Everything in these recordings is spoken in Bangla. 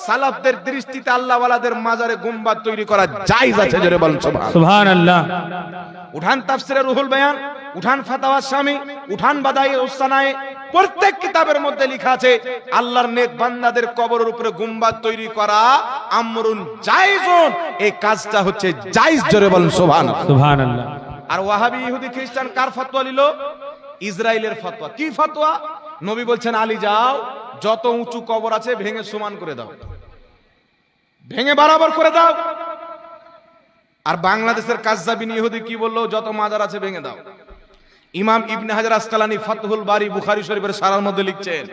সালাফদের দৃষ্টিতে আল্লাহ ওয়ালাদের মাজারে গুম্বাদ তৈরি করা জায়েজ আছে, জোরে বলেন সুবহানাল্লাহ। উঠান তাফসিরে রুহুল বয়ান, উঠান ফাতাওয়া শামী, উঠান বাদায়ে উসসানায়ে, প্রত্যেক কিতাবের মধ্যে লেখা আছে আল্লাহর নেক বান্দাদের কবরের উপরে গুম্বাদ তৈরি করা আমরুন জায়েজুন, এই কাজটা হচ্ছে জায়েজ, জোরে বলেন সুবহানাল্লাহ। আর ওয়াহাবি ইহুদি খ্রিস্টান কার ফতোয়া নিল? ইসরায়েলের ফতোয়া। কি ফতোয়া? নবী বলছেন আলী যাও, যত উঁচু কবর আছে ভেঙে সমান করে দাও, ভেঙে বরাবর করে দাও। আর বাংলাদেশের কাজ্জাবিন ইহুদি কি বললো? যত মাজার আছে ভেঙে দাও। ইমাম ইবনে হাজার আসকালানী ফাতহুল বারি বুখারী শরীফের সারার মধ্যে লিখছেন,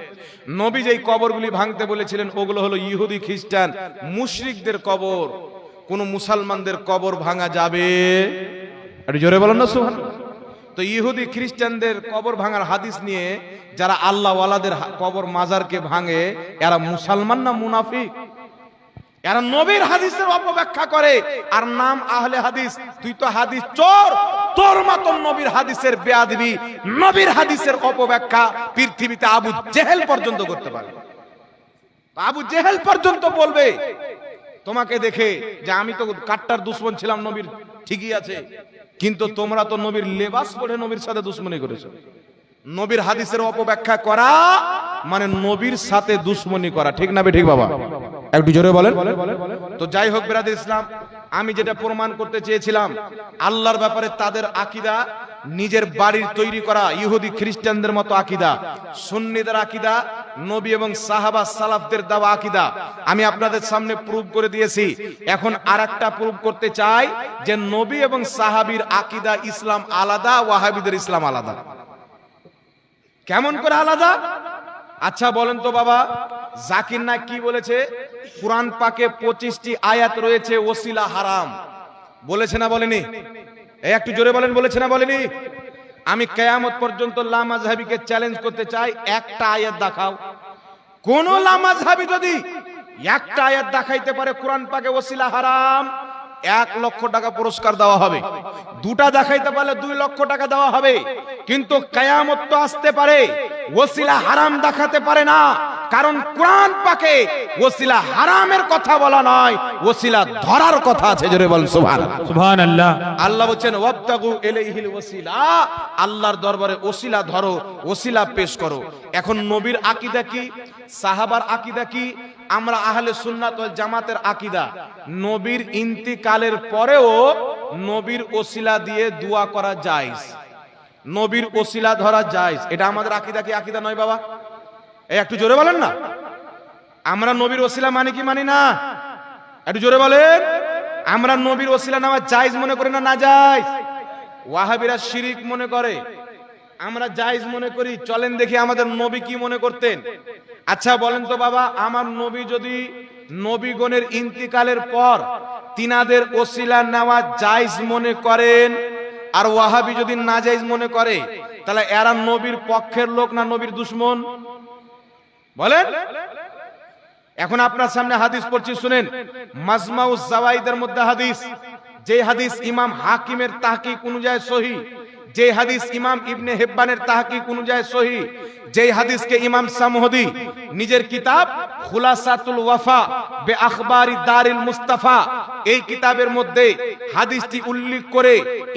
নবী যেই কবরগুলি ভাঙতে বলেছিলেন ওগুলো হলো ইহুদি খ্রিস্টান মুশরিকদের কবর, কোন মুসলমানদের কবর ভাঙা যাবে? একটু জোরে বলেন না সুবহানাল্লাহ। তো ইহুদি খ্রিস্টানদের কবর ভাঙার হাদিস নিয়ে যারা আল্লাহ ওয়ালাদের কবর মাজারকে ভাঙে, এরা মুসলমান না মুনাফিক? এরা নবীর হাদিসের অপব্যাখ্যা করে আর নাম আহলে হাদিস। তুই তো হাদিস চোর, তোর মত নবীর হাদিসের বেয়াদবি, নবীর হাদিসের অপব্যাখ্যা পৃথিবীতে আবু জেহেল পর্যন্ত করতে পারে। আবু জেহেল পর্যন্ত বলবে তোমাকে দেখে যে আমি তো কাট্টার দুশমন ছিলাম নবীর, ঠিকই আছে, কিন্তু তোমরা তো নবীর লেবাস পরে নবীর সাথে দুশমনি করেছো। নবীর হাদিসের অপব্যাখ্যা করা মানে নবীর সাথে দুশমনি করা, ঠিক না ঠিক বাবা? একটু জোরে বলেন। তো যাই হোক বিরাদর ইসলাম, আমি যেটা প্রমাণ করতে চেয়েছিলাম আল্লাহর ব্যাপারে তাদের আকীদা নিজের বাড়ির তৈরি করা ইহুদি খ্রিস্টানদের মতো আকীদা, সুন্নিদের আকীদা, নবী এবং সাহাবা সালাফদের দেওয়া আকীদা আমি আপনাদের সামনে প্রুভ করে দিয়েছি। এখন আরেকটা প্রুভ করতে চাই যে নবী এবং সাহাবীর আকীদা ইসলাম আলাদা, ওয়াহাবিদের ইসলাম আলাদা। কেমন করে আলাদা? আচ্ছা বলেন তো বাবা, জাকির নায়েক কি বলেছে? কুরআন পাকে 25টি আয়াত রয়েছে ওসিলা হারাম, বলেছে না বলেনি? এই একটু জোরে বলেন, বলেছে না বলেনি? আমি কিয়ামত পর্যন্ত লা মাযহাবিকে চ্যালেঞ্জ করতে চাই, একটা আয়াত দেখাও। কোন লা মাযহাবি যদি একটা আয়াত দেখাইতে পারে কুরআন পাকে ওসিলা হারাম, 1 লক্ষ টাকা পুরস্কার দেওয়া হবে। দুটা দেখাইতে পারলে 2 লক্ষ টাকা দেওয়া হবে। কিন্তু কিয়ামত তো আসতে পারে, ওসিলা হারাম দেখাতে পারে না, কারণ কুরআন পাকে ওসিলা হারামের কথা বলা নয়, ওসিলা ধরার কথা আছে। জোরে বলেন সুবহানাল্লাহ। আল্লাহ বলেন ওয়াবতাগু ইলাইহিল ওসিলা, আল্লাহর দরবারে ওসিলা ধরো, ওসিলা পেশ করো। এখন নবীর আকীদা কি, সাহাবার আকীদা কি? আমরা আহলে সুন্নাত ওয়াল জামাতের আকীদা নবীর ইন্তিকালের পরেও নবীর ওসিলা দিয়ে দোয়া করা জায়েজ, নবীর ওসিলা ধরা জায়েজ। এটা আমাদের আকীদা কি আকীদা নয় বাবা? এই একটু জোরে বলেন না। আমরা নবীর ওসিলা মানি কি মানি না? একটু জোরে বলেন। আমরা নবীর ওসিলা নেওয়া জায়েজ মনে করি না নাজায়েজ? ওয়াহাবিরা শিরিক মনে করে, আমরা জায়েজ মনে করি। চলেন দেখি আমাদের নবী কি মনে করতেন। আচ্ছা বলেন তো বাবা, আমার নবী যদি নবীগণের ইন্তিকালের পর তিনাদের ওসিলা নেওয়া জায়েজ মনে করেন আর ওয়াহাবি যদি নাজায়েজ মনে করে, তাহলে এরা নবীর পক্ষের লোক না নবীর দুশমন? বলেন। এখন আপনার সামনে হাদিস পড়ছি, শুনেন। মাজমাউজ জাওয়াইদের মধ্যে হাদিস, যে হাদিস ইমাম হাকিমের তাহকিক অনুযায়ী সহিহ, যে হাদিস ইমাম ইবনে হিব্বানের তাহকিক অনুযায়ী সহিহ, যে হাদিসকে ইমাম সামহদি নিজের কিতাব খুলাসাতুল ওয়াফা বে আখবারি দারিল মুস্তাফা এই কিতাবের মধ্যে হাদিসটি উল্লেখ করে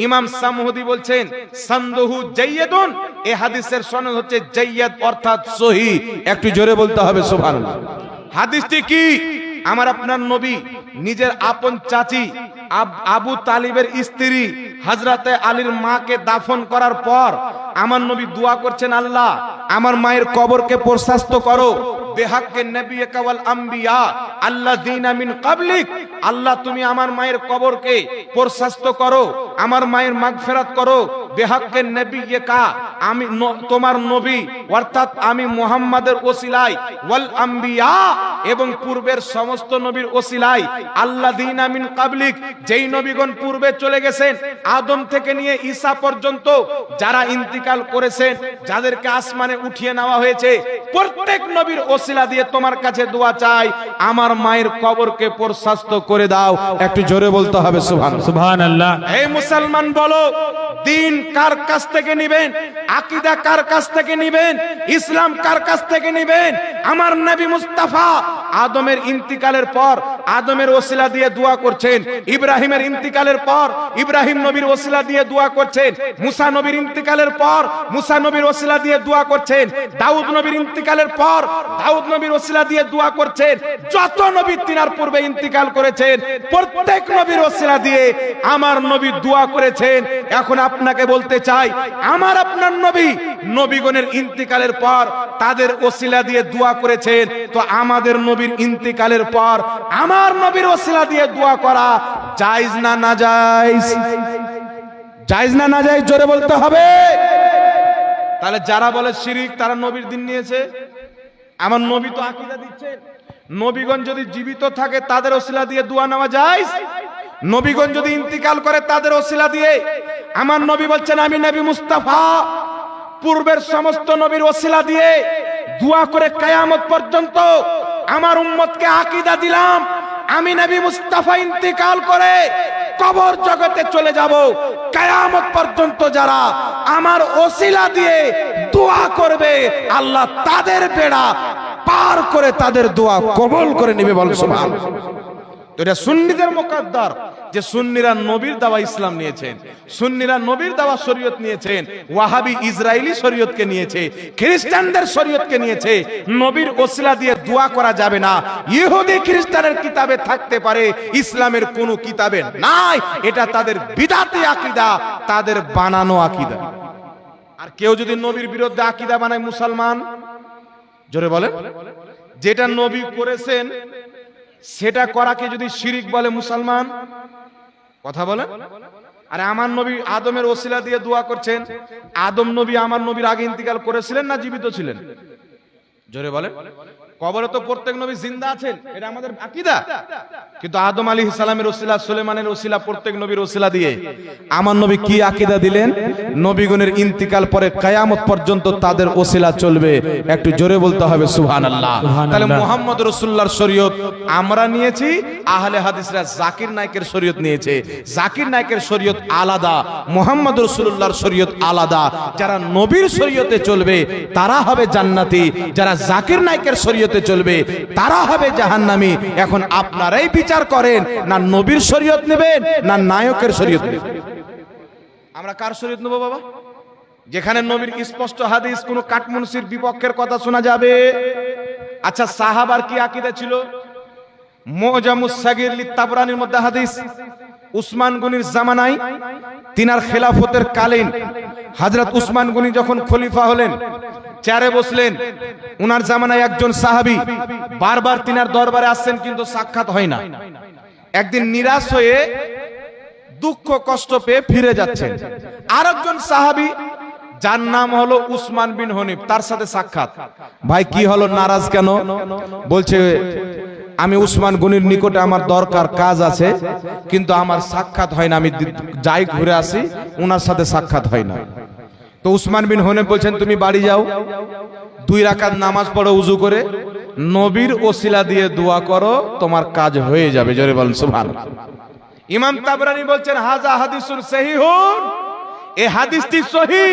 ইমাম সামহদি বলছেন সানদুহু জাইয়্যিদুন, এই হাদিসের সনদ হচ্ছে জাইয়্যিদ অর্থাৎ সহিহ। একটু জোরে বলতে হবে সুবহানাল্লাহ। হাদিসটি কি? আমার আপনার নবী নিজের আপন চাচি আবু তালিবের স্ত্রী হযরতে আলীর মাকে দাফন করার পর আমার নবী দোয়া করছেন, আল্লাহ আমার মায়ের কবরকে প্রশস্ত করো, বেহাক্কে নবিয়্যিকা ওয়াল আম্বিয়া আল্লাযীনা মিন ক্বাবলিক, আল্লাহ তুমি আমার মায়ের কবরকে প্রশস্ত করো, আমার মায়ের মাগফিরাত করো, বেহাক্কে নবিয়্যিকা আমি তোমার নবী অর্থাৎ আমি মুহাম্মাদের ওসিলায়, ওয়াল আম্বিয়া এবং পূর্বের সমস্ত নবীর ওসিলায়, আল্লাযীনা মিন ক্বাবলিক যেই নবীগণ পূর্বে চলে গেছেন, আদম থেকে নিয়ে ঈসা পর্যন্ত যারা ইন্তিকাল করেছেন, যাদেরকে আসমানে উঠিয়ে নেওয়া হয়েছে, প্রত্যেক নবীর ওসিলা দিয়ে তোমার কাছে দোয়া চাই, আমার মায়ের কবরকে প্রশস্ত করে দাও। একটু জোরে বলতে হবে সুবহানাল্লাহ। সুবহান আল্লাহ এই মুসলমান বলো, দিন কার কাছ থেকে নিবেন? আকীদা কার কাছ থেকে নিবেন? ইসলাম কার কাছ থেকে নিবেন? আমার নবী মুস্তাফা আদমের ইন্তিকালের পর আদমের ওসিলা দিয়ে দোয়া করছেন, ইব্রাহিমের ইন্তিকালের পর ইব্রাহিম নবীর ওসিলা দিয়ে দোয়া করছেন, মুসা নবীর ইন্তিকালের পর মুসা নবীর ওসিলা দিয়ে দোয়া করছেন, দাউদ নবীর ইন্তিকালের পর দাউদ নবীর ওসিলা দিয়ে দোয়া করছেন। যত নবী তিনার পূর্বে ইন্তিকাল করেছেন প্রত্যেক নবীর ওসিলা দিয়ে আমার নবী দোয়া করেছেন। এখন আপনাকে বলতে চাই, আমার আপনার নবী নবীগণের ইন্তিকালের পর তাদের ওসিলা দিয়ে দোয়া করেছেন, তো আমাদের নবীর ইন্তিকালের পর আমার নবীর ওসিলা দিয়ে দোয়া করা জায়েজ না নাজায়েজ? জায়েজ না নাজায়েজ জোরে বলতে হবে। তাহলে যারা বলে শিরিক তারা নবীর দিন নিয়েছে। আমার নবী তো আকীদা দিচ্ছেন নবীগণ যদি জীবিত থাকে তাদের ওসিলা দিয়ে দোয়া নেওয়া জায়েজ। নবীগণ যদি ইন্তিকাল করে তাদের ওসিলা দিয়ে, আমার নবী বলছেন আমি নবী মুস্তাফা পূর্বের সমস্ত নবীর ওসিলা দিয়ে দোয়া করে কিয়ামত পর্যন্ত আমার উম্মতকে আকীদা দিলাম, আমি নবী মুস্তাফা ইন্তিকাল করে কবর জগতে চলে যাব, কিয়ামত পর্যন্ত যারা আমার ওসিলা দিয়ে দোয়া করবে আল্লাহ তাদের বেড়া পার করে তাদের দোয়া কবুল করে নেবে। বল সুবহানাল্লাহ। এটা সুন্নিদের মুকদ্দার যে সুন্নিরা নবীর দাওয়া ইসলাম নিয়েছেন, সুন্নিরা নবীর দাওয়া শরীয়ত নিয়েছেন, ওয়াহাবি ইসরায়েলি শরীয়তকে নিয়েছে, খ্রিস্টানদের শরীয়তকে নিয়েছে। নবীর ওসিলা দিয়ে দোয়া করা যাবে না, ইহুদি খ্রিস্টানের কিতাবে থাকতে পারে, ইসলামের কোন কিতাবে নাই। এটা তাদের বিদআতি আকীদা, তাদের বানানো আকীদা। আর কেউ যদি নবীর বিরুদ্ধে আকীদা বানায় মুসলমান, জোরে বলেন, যেটা নবী করেছেন সেটা করাকে যদি শিরিক বলে মুসলমান, কথা বলেন। আরে আমার নবী আদমের ওসিলা দিয়ে দোয়া করছেন, আদম নবী আমার নবীর আগে ইন্তিকাল করেছিলেন না জীবিত ছিলেন? জোরে বলেন। কবরে তো প্রত্যেক নবী জিন্দা আছেন, এটা আমাদের আকীদা। কিন্তু আদম আলাইহিস সালামের ওসিলা, সুলেমানের ওসিলা, প্রত্যেক নবীর ওসিলা দিয়ে আমার নবী কি আকীদা দিলেন? নবীগণের ইন্তিকাল পরে কিয়ামত পর্যন্ত তাদের ওসিলা চলবে। একটু জোরে বলতে হবে সুবহানাল্লাহ। তাহলে মুহাম্মদ রাসূলুল্লাহর শরীয়ত আমরা নিয়েছি, আহলে হাদিসরা জাকির নায়েকের শরীয়ত নিয়েছে। জাকির নায়েকের শরীয়ত আলাদা, মুহাম্মদ রাসূলুল্লাহর শরীয়ত আলাদা। যারা নবীর শরীয়তে চলবে তারা হবে জান্নাতি, যারা জাকির নায়েকের শরীয়তে চলবে তারা হবে জাহান্নামী। এখন আপনারাই বিচার করেন, না নবীর শরীয়ত নেবেন না নায়কের শরীয়ত নেবেন? আমরা কার শরীয়ত নেব বাবা? যেখানে নবীর স্পষ্ট হাদিস, কোন কাটমুনসির বিপক্ষের কথা শোনা যাবে। আচ্ছা, সাহাবার কি আকীদা ছিল? মুজামুস সাগীর লিতাবরানির মধ্যে হাদিস, উসমান গনির জামানায় তিনার খেলাফতের কালীন হযরত উসমান গনি যখন খলিফা হলেন, চেয়ারে বসলেন, উনার জামানায় একজন সাহাবী বারবার তিনার দরবারে আসছেন কিন্তু সাক্ষাৎ হয় না। একদিন নিরাশ হয়ে দুঃখ কষ্ট পেয়ে ফিরে যাচ্ছেন। আরেকজন সাহাবী যার নাম হলো উসমান বিন হনিফ, তার সাথে সাক্ষাৎ। ভাই কি হলো, নারাজ কেন? বলছে আমি উসমান গনির নিকটে আমার দরকার কাজ আছে, কিন্তু আমার সাক্ষাৎ হয় না, আমি যাই ঘুরে আসি, উনার সাথে সাক্ষাৎ হয় না। তো উসমান বিন হনিফ বলছেন তুমি বাড়ি যাও, 2 রাকাত নামাজ পড়ো উযু করে, নবীর ওসিলা দিয়ে দোয়া করো, তোমার কাজ হয়ে যাবে। জোরে বলেন সুবহানাল্লাহ। ইমাম তাবরানী বলছেন হাযা হাদিসুন সহিহুন, এই হাদিসটি সহিহ।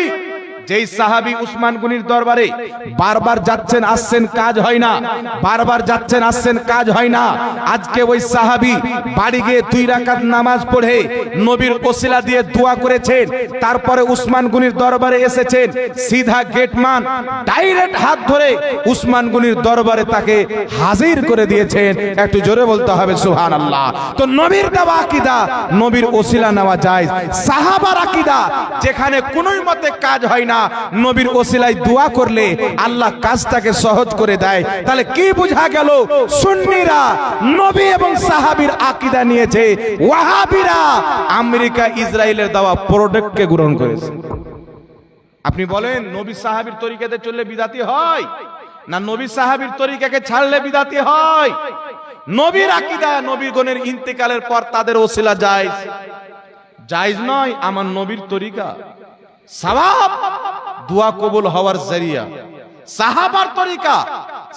যেই সাহাবী উসমান গনির দরবারে বারবার যাচ্ছেন আসছেন কাজ হয় না, বারবার যাচ্ছেন আসছেন কাজ হয় না, আজকে ওই সাহাবী বাড়ি গিয়ে 2 রাকাত নামাজ পড়ে নবীর ওসিলা দিয়ে দোয়া করেছেন, তারপরে উসমান গনির দরবারে এসেছেন, সিধা গেটমান ডাইরেক্ট হাত ধরে উসমান গনির দরবারে তাকে হাজির করে দিয়েছেন। একটু জোরে বলতে হবে সুবহানাল্লাহ। তো নবীর দেওয়া আকীদা, নবীর ওসিলা নেওয়া যায়। সাহাবার আকীদা, যেখানে কোনোই মতে কাজ হয় না, নবীর ওসিলায় দোয়া করলে আল্লাহ কাজটাকে সহজ করে দেয়। তাহলে কি বোঝা গেল? সুন্নিরা নবী এবং সাহাবীর আকীদা নিয়েছে, ওয়াহাবীরা আমেরিকা ইসরায়েলের দেওয়া প্রোডাক্টকে গ্রহণ করেছে। আপনি বলেন নবী সাহাবীর তরিকাতে চললে বিদাতি হয় না নবী সাহাবীর তরিকাকে ছাড়লে বিদাতি হয়? নবীর আকীদা, নবীগণের ইন্তেকালের পর তাদের ওসিলা জায়েজ, জায়েজ নয় আমার নবীর তরিকা। সওয়াব দোয়া কবুল হওয়ার জরিয়া সাহাবার তরিকা,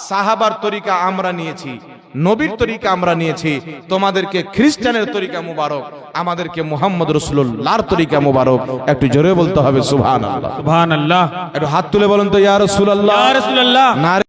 সাহাবার তরিকা আমরা নিয়েছি, নবীর তরিকা আমরা নিয়েছি, তোমাদেরকে খ্রিস্টানের তরিকা মুবারক, আমাদেরকে মুহাম্মদ রাসূলুল্লাহর তরিকা মুবারক। একটু জোরে বলতে হবে সুবহানাল্লাহ। সুবহানাল্লাহ। একটু হাত তুলে বলুন তো ইয়া রাসূলুল্লাহ। ইয়া রাসূলুল্লাহ। নারে